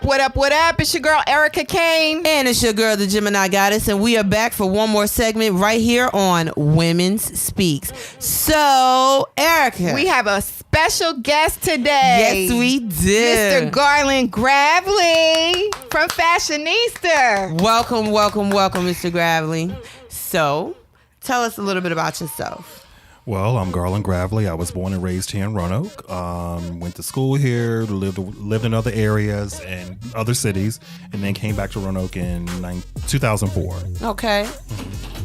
What up, what up? It's your girl, Erica Kane. And it's your girl, the Gemini Goddess. And we are back for one more segment right here on Women's Speaks. So, Erica. We have a special guest today. Yes, we do. Mr. Garland Gravely from Fashionista. Welcome, Mr. Gravely. So, tell us a little bit about yourself. Well, I'm Garland Gravely. I was born and raised here in Roanoke. Went to school here, lived in other areas and other cities, and then came back to Roanoke in 2004. Okay.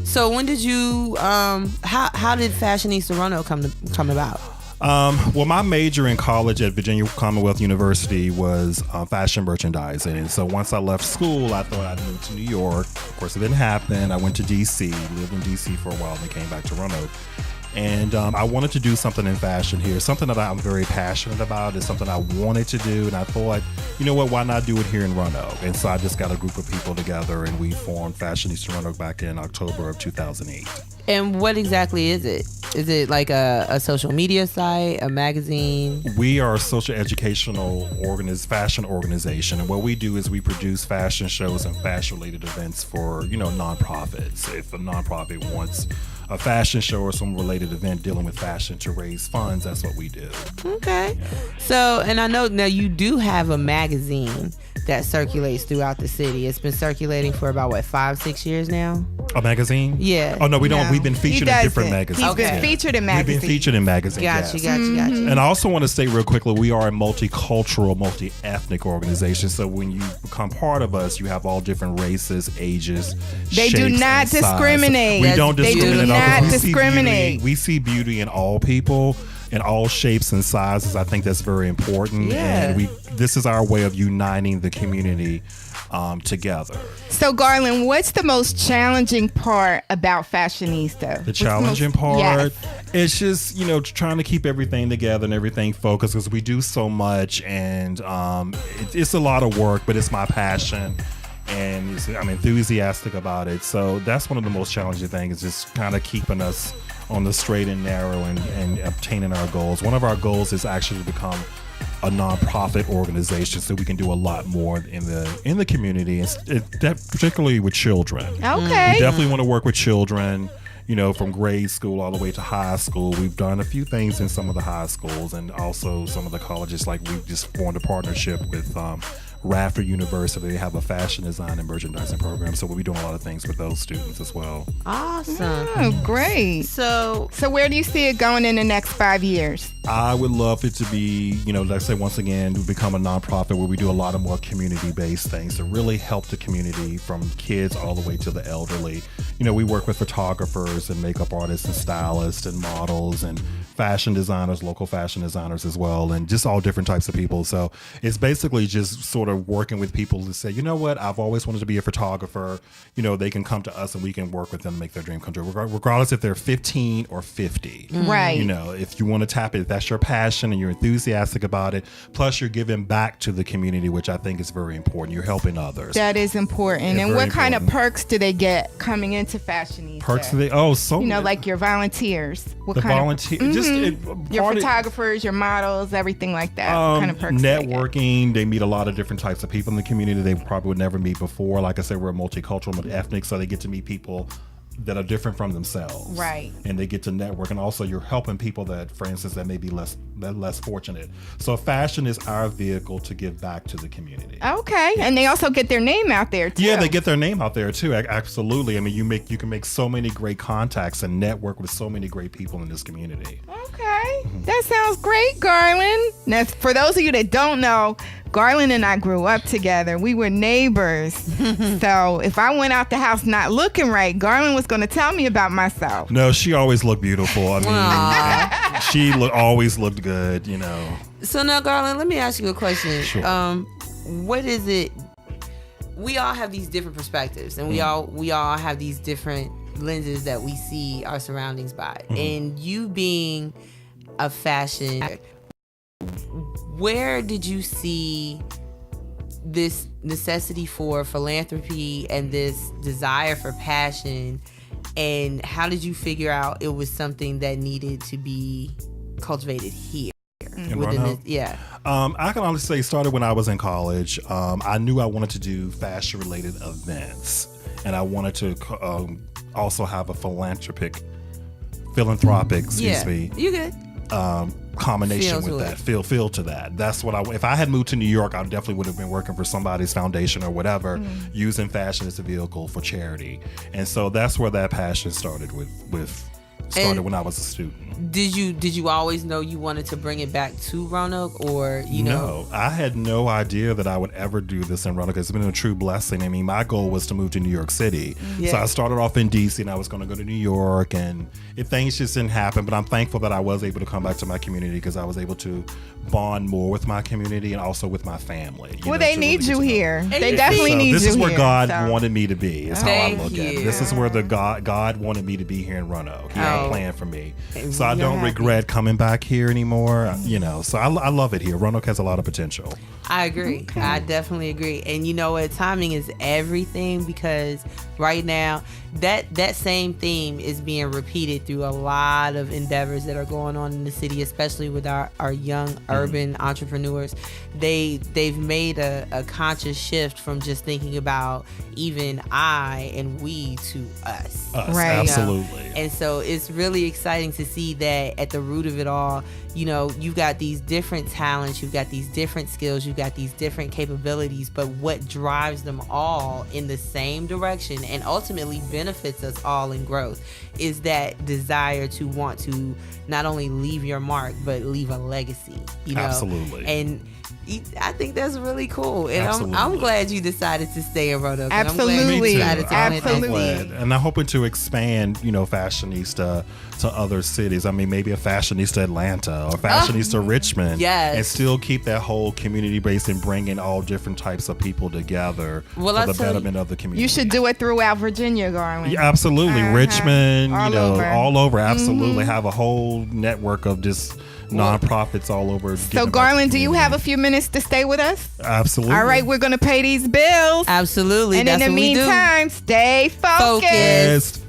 So when did you, how did Fashionista Roanoke come about? Well, my major in college at Virginia Commonwealth University was fashion merchandising. And so once I left school, I thought I'd move to New York. Of course, it didn't happen. I went to D.C., lived in D.C. for a while, and then came back to Roanoke. And I wanted to do something in fashion here, something that I'm very passionate about. It's something I wanted to do, and I thought, you know what, why not do it here in Roanoke? And so I just got a group of people together, and we formed Fashionista Roanoke back in October of 2008. And what exactly is it? Is it like a social media site, a magazine? We are a social educational fashion organization, and what we do is we produce fashion shows and fashion-related events for, nonprofits. If a nonprofit wants a fashion show or some related event dealing with fashion to raise funds, that's what we do. Okay. So, and I know now you do have a magazine that circulates throughout the city. It's been circulating for about, 5-6 years now? A magazine? Yeah. Oh, no, we don't. We've been featured in different magazines. He's been featured in magazines. We've been featured in magazines, Gotcha. And I also want to say real quickly, we are a multicultural, multi-ethnic organization. So when you become part of us, you have all different races, ages, They do shapes, not and size. discriminate. We don't They do discriminate. not We see discriminate. we see beauty in all people, in all shapes and sizes. I think that's very important. Yeah. And this is our way of uniting the community together. So, Garland, what's the most challenging part about Fashionista? The challenging part, Yes. it's just, trying to keep everything together and everything focused, because we do so much, and it's a lot of work, but it's my passion, and I'm enthusiastic about it. So that's one of the most challenging things, is just kind of keeping us on the straight and narrow and obtaining our goals. One of our goals is actually to become a nonprofit organization, so we can do a lot more in the community, particularly with children. Okay. We definitely want to work with children, from grade school all the way to high school. We've done a few things in some of the high schools and also some of the colleges. Like, we've just formed a partnership with Radford University. They have a fashion design and merchandising program, so we'll be doing a lot of things with those students as well. Awesome. Oh, great. So where do you see it going in the next 5 years? I would love it to be, like I said, once again, we become a nonprofit where we do a lot of more community-based things to really help the community, from kids all the way to the elderly. We work with photographers and makeup artists and stylists and models and fashion designers, local fashion designers as well, and just all different types of people. So it's basically just sort of working with people to say, you know what, I've always wanted to be a photographer. They can come to us and we can work with them to make their dream come true, regardless if they're 15 or 50. Right. If you want to tap it, that's your passion and you're enthusiastic about it. Plus, you're giving back to the community, which I think is very important. You're helping others. That is important. Yeah, and what very kind of important. perks do they get coming into Fashionista? Perks do they? Oh, so like your volunteers. What the kind volunteer, of just your photographers, your models, everything like that. What kind of perks? Networking. They meet a lot of different types of people in the community they probably would never meet before. Like I said, we're multicultural, multi-ethnic, so they get to meet people that are different from themselves, right? And they get to network, and also you're helping people that, for instance, that may be less fortunate. So fashion is our vehicle to give back to the community. Okay, and they also get their name out there too. Yeah, they get their name out there too. Absolutely. You can make so many great contacts and network with so many great people in this community. Okay, that sounds great, Garland. Now, for those of you that don't know, Garland and I grew up together. We were neighbors. So if I went out the house not looking right, Garland was going to tell me about myself. No, she always looked beautiful. She always looked good, So now, Garland, let me ask you a question. Sure. What is it? We all have these different perspectives, and we all have these different lenses that we see our surroundings by. Mm-hmm. And you being a fashion, where did you see this necessity for philanthropy and this desire for passion, and how did you figure out it was something that needed to be cultivated here? In Roanoke? I can honestly say started when I was in college. I knew I wanted to do fashion related events, and I wanted to also have a philanthropic, excuse me, you good. Combination with that, feel to that. That's what if I had moved to New York, I definitely would have been working for somebody's foundation or whatever, using fashion as a vehicle for charity. And so that's where that passion started when I was a student. Did you always know you wanted to bring it back to Roanoke, or No, I had no idea that I would ever do this in Roanoke. It's been a true blessing. I mean, my goal was to move to New York City. Yeah. So I started off in DC and I was going to go to New York, and things just didn't happen. But I'm thankful that I was able to come back to my community because I was able to bond more with my community and also with my family. Well, they need you here. They definitely so need you here. This is where God wanted me to be. Is how I look at it. This is where God wanted me to be here in Roanoke. He had a plan for me. So I don't regret coming back here anymore. So I love it here. Roanoke has a lot of potential. I agree. Okay. I definitely agree. And you know what? Timing is everything, because right now that same theme is being repeated through a lot of endeavors that are going on in the city, especially with our young urban entrepreneurs. They've made a conscious shift from just thinking about even I and we to us. Right. Absolutely. And so it's really exciting to see that at the root of it all, you've got these different talents, you've got these different skills, you've got these different capabilities, but what drives them all in the same direction and ultimately benefits us all in growth is that desire to want to not only leave your mark, but leave a legacy. Absolutely. And I think that's really cool, and I'm glad you decided to stay in Roanoke. Absolutely, absolutely. And I'm hoping to expand, Fashionista to other cities. I mean, maybe a Fashionista Atlanta or Fashionista Richmond, and still keep that whole community base and bringing all different types of people together for the betterment of the community. You should do it throughout Virginia, Garland. Yeah, absolutely, Richmond, all over. Absolutely, have a whole network of just nonprofits all over. So Garland, do you have a few minutes to stay with us? Absolutely. All right, we're going to pay these bills. Absolutely. And in the meantime, stay focused.